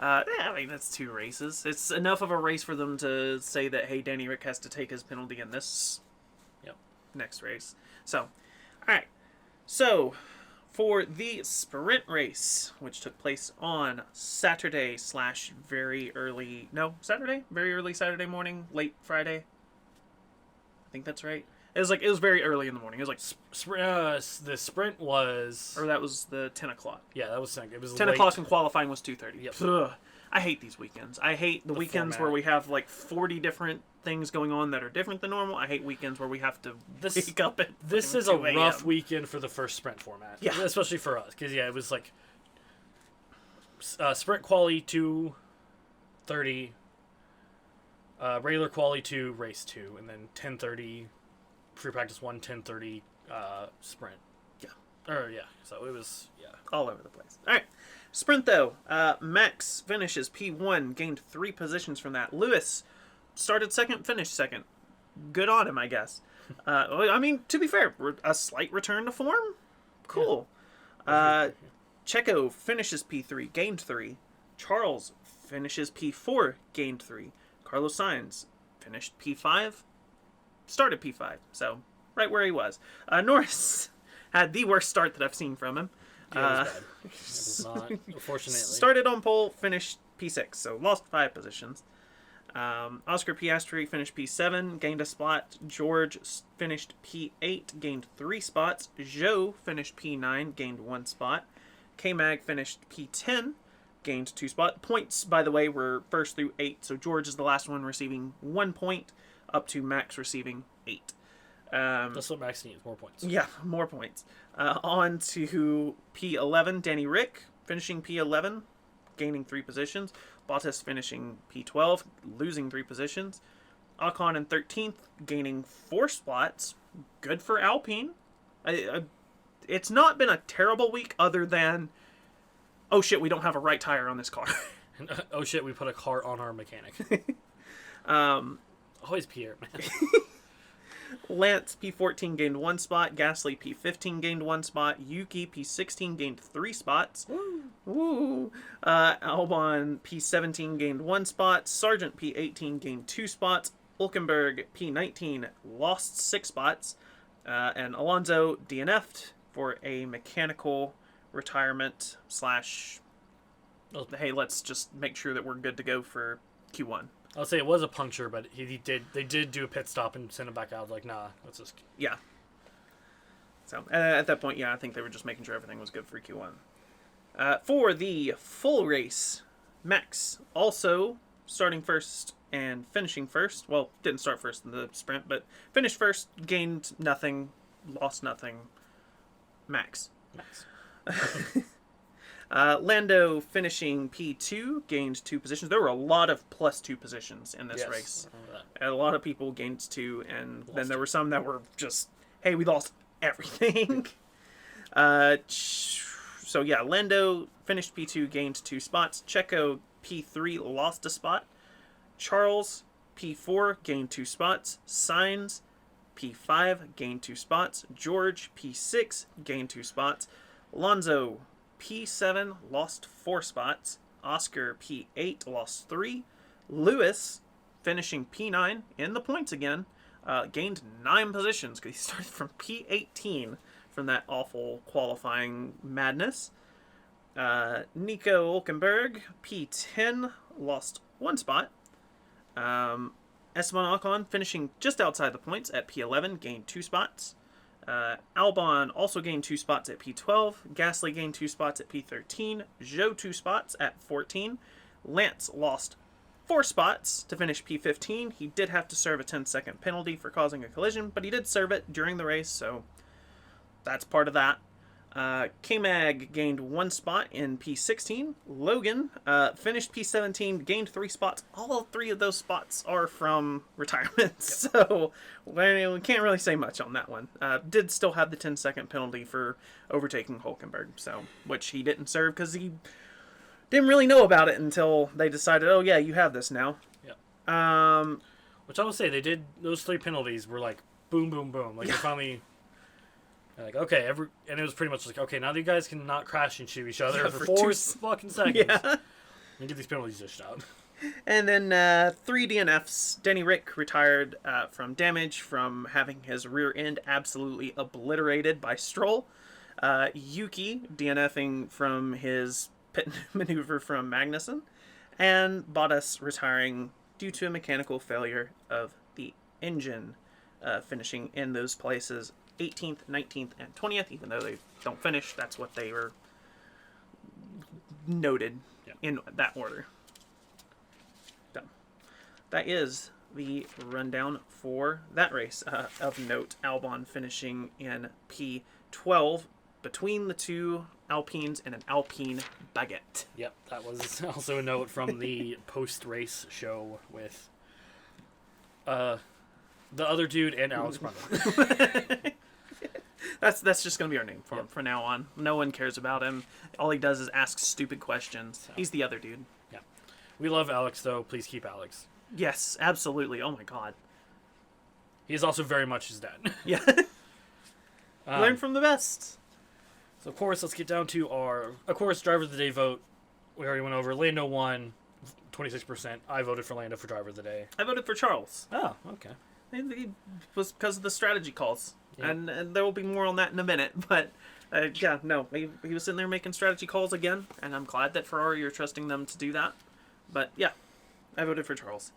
I mean, that's 2 races. It's enough of a race for them to say that, hey, Danny Rick has to take his penalty in this next race. So, all right. So, for the sprint race, which took place on Saturday / very early Saturday morning, late Friday. I think that's right. It was very early in the morning. It was like the sprint was, or that was the 10 o'clock. Yeah, that was it was 10 o'clock and qualifying was 2:30. Yep. Ugh. I hate these weekends. I hate the weekends format. where we have like 40 different things going on that are different than normal. I hate weekends where we have to wake up at This is a rough weekend for the first sprint format. Yeah. Especially for us. Because, it was like sprint quali 2:30, regular quali 2, race 2, and then 10:30 free practice 1, 10:30 sprint. Yeah. So it was, all over the place. All right. Sprint, though. Max finishes P1, gained 3 positions from that. Lewis started second, finished second. Good on him, I guess. I mean, to be fair, a slight return to form. Cool. Checo finishes P3, gained 3. Charles finishes P4, gained 3. Carlos Sainz finished P5, started P5, so right where he was. Norris had the worst start that I've seen from him. Yeah, it was bad. It was not, unfortunately. Started on pole, finished P6, so lost 5 positions. Oscar Piastri finished P7, gained a spot. George finished P8, gained 3 spots. Zhou finished P9, gained 1 spot. K-Mag finished P10, gained 2 spots. Points, by the way, were 1st through 8, so George is the last one receiving 1 point, up to Max receiving 8. That's what Max needs, more points. Yeah, more points. On to P11, Danny Rick finishing P11, gaining 3 positions. Bottas finishing P12, losing 3 positions. Ocon in 13th, gaining 4 spots. Good for Alpine. It's not been a terrible week other than, oh shit, we don't have a right tire on this car. Oh shit, we put a car on our mechanic. Always Pierre, man. Lance P14 gained 1 spot. Gasly P15 gained 1 spot. Yuki P16 gained 3 spots. Woo! Albon P17 gained 1 spot. Sargent P18 gained 2 spots. Hülkenberg P19 lost 6 spots. And Alonso DNF'd for a mechanical retirement slash, hey, let's just make sure that we're good to go for Q1. I'll say it was a puncture, but they did do a pit stop and send him back out. Like, nah, let's just... Yeah. So, at that point, yeah, I think they were just making sure everything was good for Q1. For the full race, Max also starting first and finishing first. Well, didn't start first in the sprint, but finished first, gained nothing, lost nothing. Max. Lando finishing P2, gained 2 positions. There were a lot of plus 2 positions in this race. A lot of people gained 2, and then there were some that were just, hey, we lost everything. So yeah, Lando finished P2, gained 2 spots. Checo P3, lost a spot. Charles P4, gained 2 spots. Sainz P5, gained 2 spots. George P6, gained 2 spots. Alonso P7, lost 4 spots. Oscar P8, lost 3. Lewis finishing P9 in the points again, gained 9 positions because he started from P18 from that awful qualifying madness. Nico Hülkenberg P10, lost 1 spot. Esteban Ocon finishing just outside the points at P11, gained 2 spots. Albon also gained 2 spots at P12. Gasly gained 2 spots at P13. Zhou 2 spots at 14. Lance lost 4 spots to finish P15. He did have to serve a 10-second penalty for causing a collision, but he did serve it during the race, so that's part of that. K-Mag gained 1 spot in P16. Logan finished P17, gained 3 spots. All 3 of those spots are from retirement, so we can't really say much on that one. Did still have the 10-second penalty for overtaking Hülkenberg, so which he didn't serve because he didn't really know about it until they decided, oh yeah, you have this now. Yeah. Which I will say, they did, those 3 penalties were like boom, boom, boom. Like, they finally... Like, okay, and it was pretty much like, okay, now you guys can not crash into each other for 4 fucking seconds. Yeah. And get these penalties dished out. And then 3 DNFs. Denny Rick retired from damage from having his rear end absolutely obliterated by Stroll. Yuki DNFing from his pit maneuver from Magnussen. And Bottas retiring due to a mechanical failure of the engine, finishing in those places 18th, 19th, and 20th, even though they don't finish. That's what they were noted in that order. So, that is the rundown for that race. Of note, Albon finishing in P12 between the 2 Alpines and an Alpine baguette. Yep, that was also a note from the post-race show with the other dude and Alex Brundle. That's just going to be our name for him from now on. No one cares about him. All he does is ask stupid questions. So. He's the other dude. Yeah. We love Alex, though. Please keep Alex. Yes, absolutely. Oh, my God. He is also very much his dad. Yeah. Learn from the best. So, of course, let's get down to our, driver of the day vote. We already went over. Lando won. 26%. I voted for Lando for driver of the day. I voted for Charles. Oh, okay. It was because of the strategy calls, Yeah. and there will be more on that in a minute. But yeah, no, he was sitting there making strategy calls again, and I'm glad that Ferrari you're trusting them to do that. But yeah, I voted for Charles.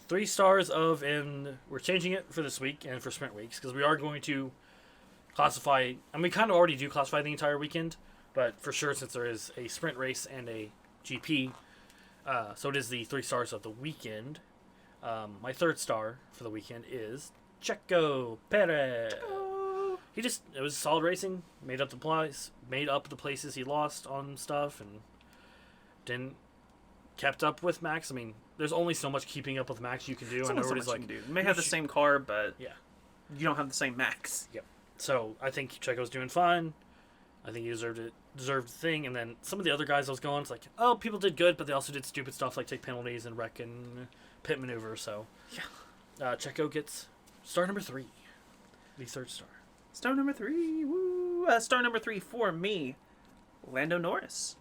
3 stars of, and we're changing it for this week and for sprint weeks because we are going to classify, and we kind of already do classify the entire weekend, but for sure since there is a sprint race and a GP, so it is the 3 stars of the weekend. My 3rd star for the weekend is Checo Perez. It was solid racing, made up the places he lost on stuff, and kept up with Max. I mean, there's only so much keeping up with Max you can do. There's and only so everybody's much like, you can do. You may have the same car, but yeah, you don't have the same max. yep. So I think Checo's doing fine. I think he deserved the thing. And then some of the other guys I was going, it's like, oh, people did good, but they also did stupid stuff like take penalties and wreck and pit maneuver. So Yeah. Checo gets star number 3, the 3rd star. Star number 3, woo! Star number 3 for me, Lando Norris.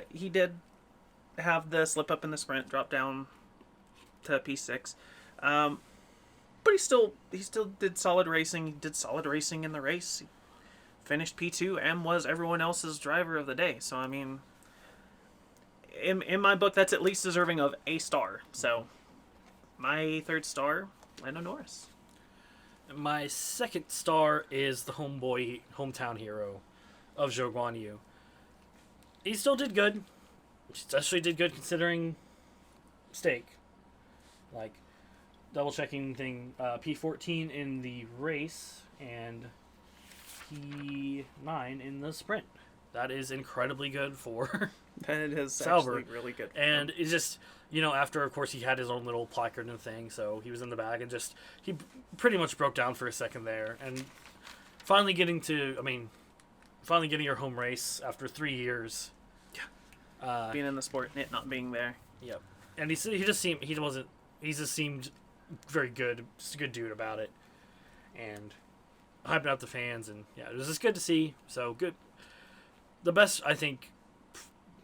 He did have the slip up in the sprint, drop down to P6, but he still did solid racing. He did solid racing in the race. He finished P2 and was everyone else's driver of the day. So I mean, in my book, that's at least deserving of a star. So my 3rd star, Lando Norris. My 2nd star is the hometown hero of Zhou Guanyu. He still did good. Especially did good considering stake. Like, double checking thing, P14 in the race and P9 in the sprint. That is incredibly good for That is Sauber. actually really good. And it's just, after, of course, he had his own little placard and thing, so he was in the back and he pretty much broke down for a second there. And finally getting your home race after 3 years. Being in the sport and it not being there. Yep. And he just seemed very good, just a good dude about it. And hyping up the fans, and yeah, it was just good to see. So good. The best, I think,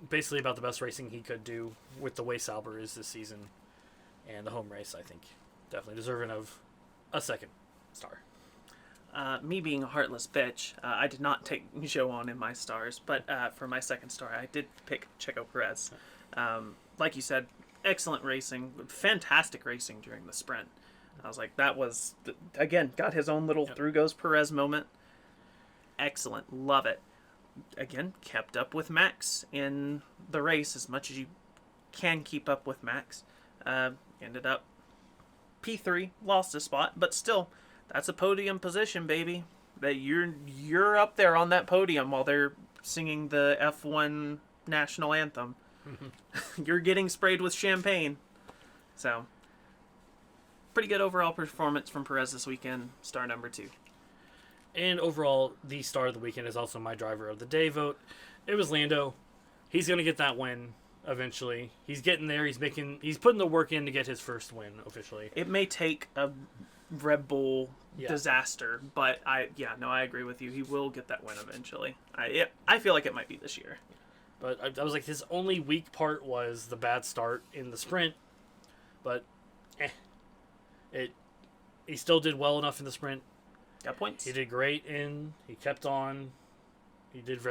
basically about the best racing he could do with the way Sauber is this season, and the home race, I think, definitely deserving of a 2nd star. Me being a heartless bitch, I did not take Zhou on in my stars, but for my 2nd star, I did pick Checo Perez. Like you said, excellent racing, fantastic racing during the sprint. I was like, that was, again, got his own little through goes Perez moment. Excellent, love it. Again, kept up with Max in the race as much as you can keep up with Max. Ended up P3, lost a spot, but still, that's a podium position, baby. That you're up there on that podium while they're singing the F1 national anthem. You're getting sprayed with champagne. So, pretty good overall performance from Perez this weekend. Star number 2. And overall, the star of the weekend is also my driver of the day vote. It was Lando. He's going to get that win eventually. He's getting there. He's putting the work in to get his first win officially. It may take a Red Bull disaster, but I agree with you. He will get that win eventually. I feel like it might be this year. But I was like, his only weak part was the bad start in the sprint. But, he still did well enough in the sprint. Got points. He did great he kept on. He did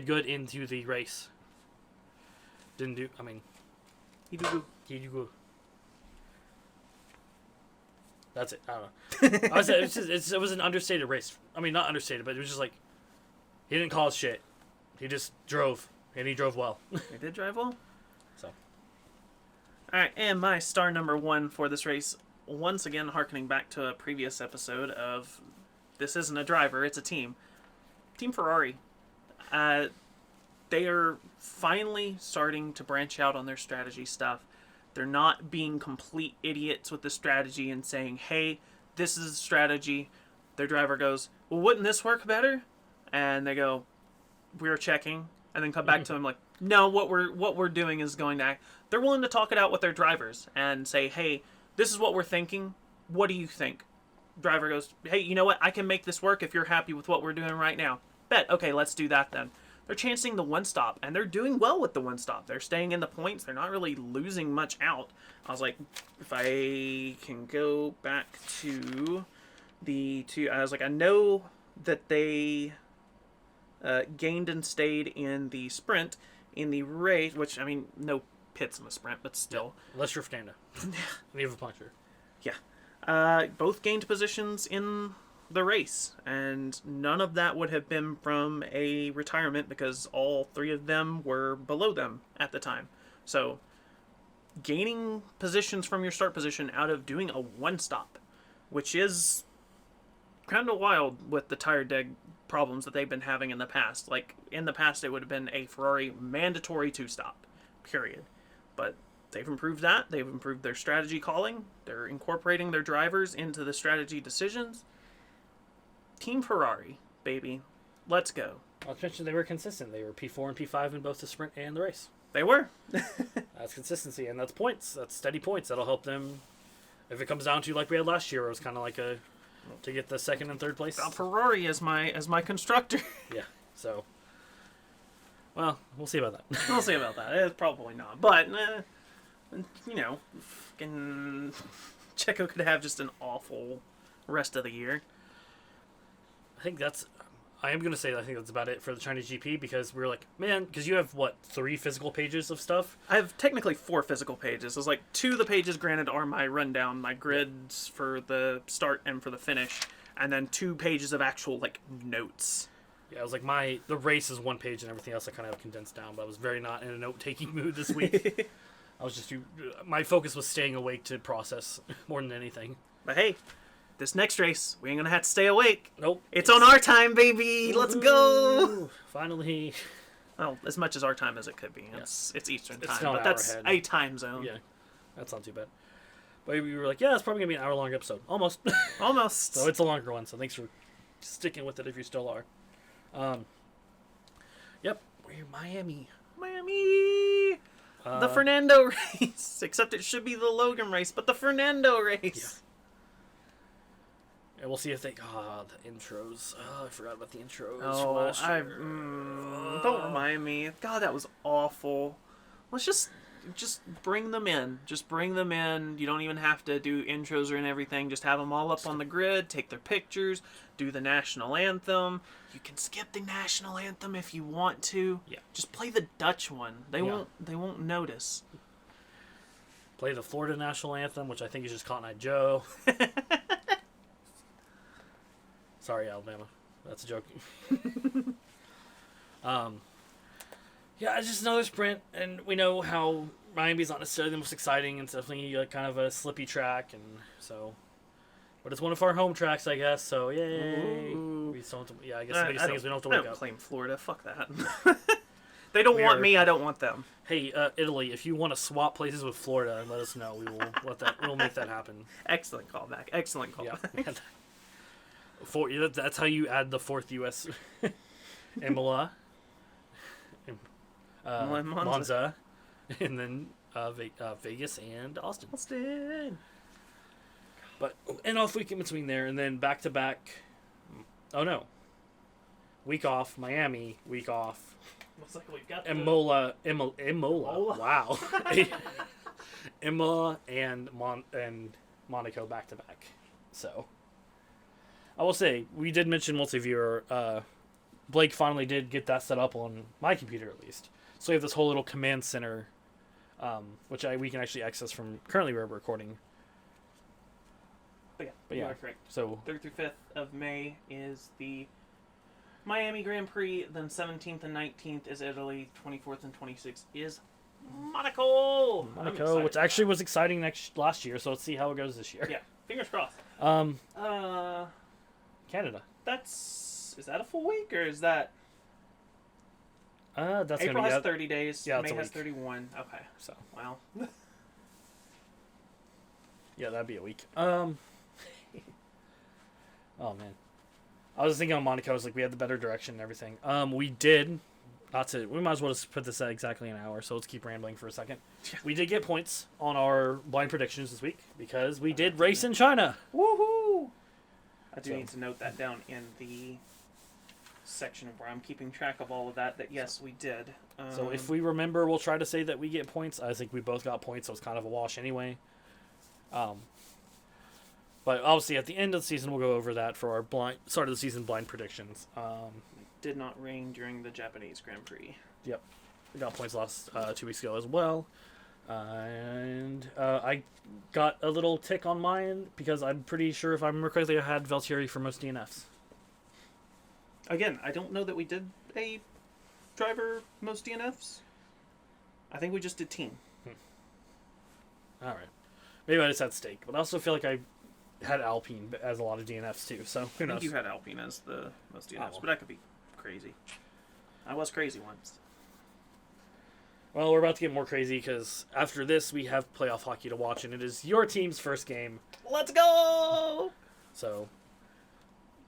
good into the race. He did good. That's it. I don't know. I said it was an understated race. I mean, not understated, but it was just like he didn't cause shit. He just drove, and he drove well. He did drive well. So, all right, and my star number 1 for this race, once again harkening back to a previous episode of this isn't a driver, it's a team. Team Ferrari. They are finally starting to branch out on their strategy stuff. They're not being complete idiots with the strategy and saying, hey, this is a strategy. Their driver goes, well, wouldn't this work better? And they go, we're checking. And then come back to him like, no, what we're doing is going to act. They're willing to talk it out with their drivers and say, hey, this is what we're thinking. What do you think? Driver goes, hey, you know what? I can make this work if you're happy with what we're doing right now. Bet. Okay, let's do that then. they're chancing the one stop, and they're doing well with the one stop. They're staying in the points. They're not really losing much out. I was like, if I can go back to the two, I was like, I know that they gained and stayed in the sprint. In the race, which, I mean, no pits in the sprint, but still. Yeah, unless you're Fernando. We have a puncher. Yeah. Both gained positions in the race, and none of that would have been from a retirement because all three of them were below them at the time. So, gaining positions from your start position out of doing a one-stop, which is kind of wild with the tire deg problems that they've been having in the past. Like, in the past, it would have been a Ferrari mandatory two-stop, period. But they've improved that. They've improved their strategy calling. They're incorporating their drivers into the strategy decisions. Team Ferrari, baby. Let's go. I'll mention they were consistent. They were P4 and P5 in both the sprint and the race. They were. That's consistency, and that's points. That's steady points. That'll help them if it comes down to like we had last year, where it was kind of like to get the second and third place. Got Ferrari as my constructor. Yeah. So, well, we'll see about that. We'll see about that. It's probably not, but you know, fucking Checo could have just an awful rest of the year. I am going to say I think that's about it for the Chinese GP, because we were like, man, because you have, 3 physical pages of stuff? I have technically 4 physical pages. It's like 2 of the pages, granted, are my rundown, my grids for the start and for the finish, and then 2 pages of actual, notes. Yeah, I was like, the race is 1 page and everything else I kind of have condensed down, but I was very not in a note-taking mood this week. I was just, my focus was staying awake to process more than anything. But hey, this next race, we ain't gonna have to stay awake. Nope. It's on our time, baby. Let's go. Finally. Well, as much as our time as it could be. Yeah. It's Eastern It's time, still an but hour that's ahead. a time zone. Yeah, that's not too bad. But we were like, yeah, it's probably going to be an hour-long episode. Almost. Almost. So it's a longer one, so thanks for sticking with it if you still are. Yep, we're Miami. Miami. The Fernando race. Except it should be the Logan race, but the Fernando race. And we'll see if they... the intros. Oh, I forgot about the intros. Oh, last year. Don't remind me. God, that was awful. Let's just bring them in. Just bring them in. You don't even have to do intros or everything. Just have them all up on the grid. Take their pictures. Do the national anthem. You can skip the national anthem if you want to. Yeah. Just play the Dutch one. They won't notice. Play the Florida national anthem, which I think is just Cotton Eye Joe. Sorry, Alabama. That's a joke. Yeah, it's just another sprint, and we know how Miami's not necessarily the most exciting. It's definitely kind of a slippy track, and so... But it's one of our home tracks, I guess, so yay! Ooh. We still have to, I guess the biggest thing is we don't have to I wake don't up. claim Florida. Fuck that. They don't want me, I don't want them. Hey, Italy, if you want to swap places with Florida, let us know. We'll make that happen. Excellent callback. Excellent callback. Yeah. That's how you add the 4th U.S. Imola, Monza, and then Vegas and Austin. But an off week in between there, and then back to back. Oh no. Week off, Miami. Week off. Looks like we've got Imola. Wow. Imola and Monaco back to back. So I will say we did mention multi-viewer. Blake finally did get that set up on my computer at least. So we have this whole little command center, which we can actually access from currently where we're recording. But yeah, you are correct. So 3rd through 5th of May is the Miami Grand Prix. Then 17th and 19th is Italy. 24th and 26th is Monaco. Which actually was exciting last year. So let's see how it goes this year. Yeah, fingers crossed. Canada. Is that a full week or is that? That's April gonna be has 30 days. Yeah, May it's a has week. 31. Okay. So Wow. yeah, that'd be a week. Oh man, I was thinking on Monaco. I was like, we had the better direction and everything. We did. We might as well just put this at exactly an hour. So let's keep rambling for a second. We did get points on our blind predictions this week because we did race in China. Woohoo! I do need to note that down in the section of where I'm keeping track of all of that. That yes, we did. So if we remember, we'll try to say that we get points. I think we both got points, so it's kind of a wash anyway. But obviously, at the end of the season, we'll go over that for our start of the season blind predictions. It did not rain during the Japanese Grand Prix. Yep. We got points lost 2 weeks ago as well. And I got a little tick on mine because I'm pretty sure, if I remember correctly, I had Valtteri for most DNFs. Again, I don't know that we did a driver most DNFs. I think we just did team. All right. Maybe I just had Stake, but I also feel like I had Alpine as a lot of DNFs too, so who knows? I think you had Alpine as the most DNFs, Oh. but that could be crazy. I was crazy once. Well, we're about to get more crazy because after this, we have playoff hockey to watch, and it is your team's first game. Let's go! So,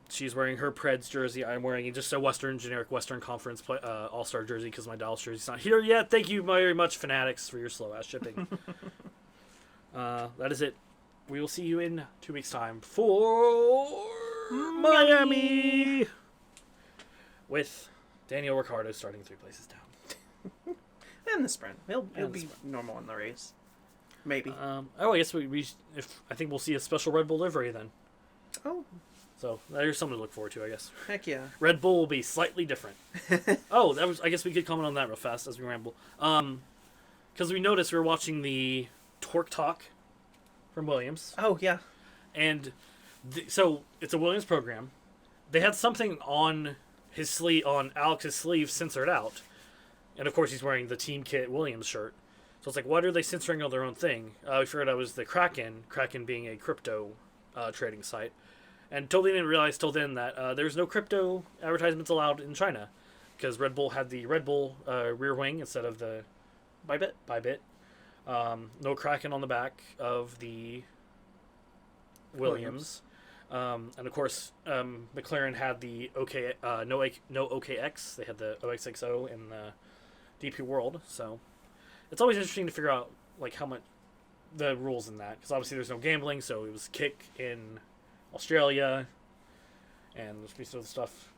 she's wearing her Preds jersey. I'm wearing just a generic Western Conference All-Star jersey because my Dallas jersey's not here yet. Thank you very much, Fanatics, for your slow-ass shipping. That is it. We will see you in 2 weeks' time for Miami with Daniel Ricciardo starting 3 places down. And the sprint. He'll the be sprint. normal in the race. Maybe. I guess I think we'll see a special Red Bull livery then. Oh, So there's something to look forward to, I guess. heck yeah. Red Bull will be slightly different. I guess we could comment on that real fast as we ramble. Because we noticed we were watching the Torque Talk from Williams. Oh, yeah. And so it's a Williams program. They had something on Alex's sleeve censored out. And of course he's wearing the Team Kit Williams shirt. So it's like, why are they censoring on their own thing? We figured out it was the Kraken being a crypto trading site. And totally didn't realize till then that there's no crypto advertisements allowed in China. Because Red Bull had the Red Bull rear wing instead of the Bybit. No Kraken on the back of the Williams. And of course, McLaren had the no OKX. They had the OXXO in the DP World. So it's always interesting to figure out like how much the rules in that, because obviously there's no gambling. So it was kick in Australia, and there's piece of stuff.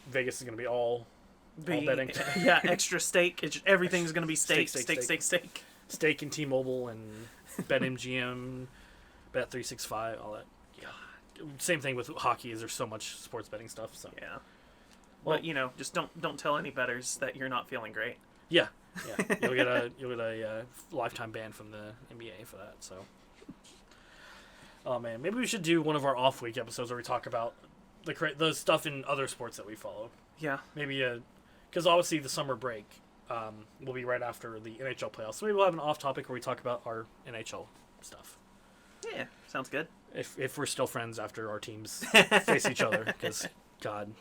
Vegas is going to be all betting. Yeah, extra stake. Everything's going to be stake. Stake in T-Mobile and BetMGM, Bet365, all that. Yeah. Same thing with hockey. Is there's so much sports betting stuff. So Yeah. But just don't tell any bettors that you're not feeling great. yeah. You'll get a lifetime ban from the NBA for that. So. Oh man, maybe we should do one of our off-week episodes where we talk about the stuff in other sports that we follow. Yeah. Maybe because obviously the summer break will be right after the NHL playoffs. So maybe we'll have an off-topic where we talk about our NHL stuff. Yeah, sounds good. If we're still friends after our teams face each other, because God,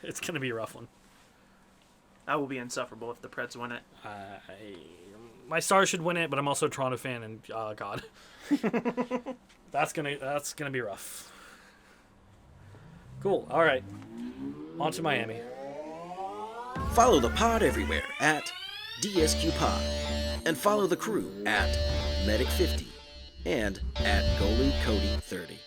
it's gonna be a rough one. I will be insufferable if the Preds win it. My Stars should win it, but I'm also a Toronto fan, and God, that's gonna be rough. Cool. All right, on to Miami. Follow the pod everywhere at DSQ Pod, and follow the crew at Medic50 and at GoluCody30.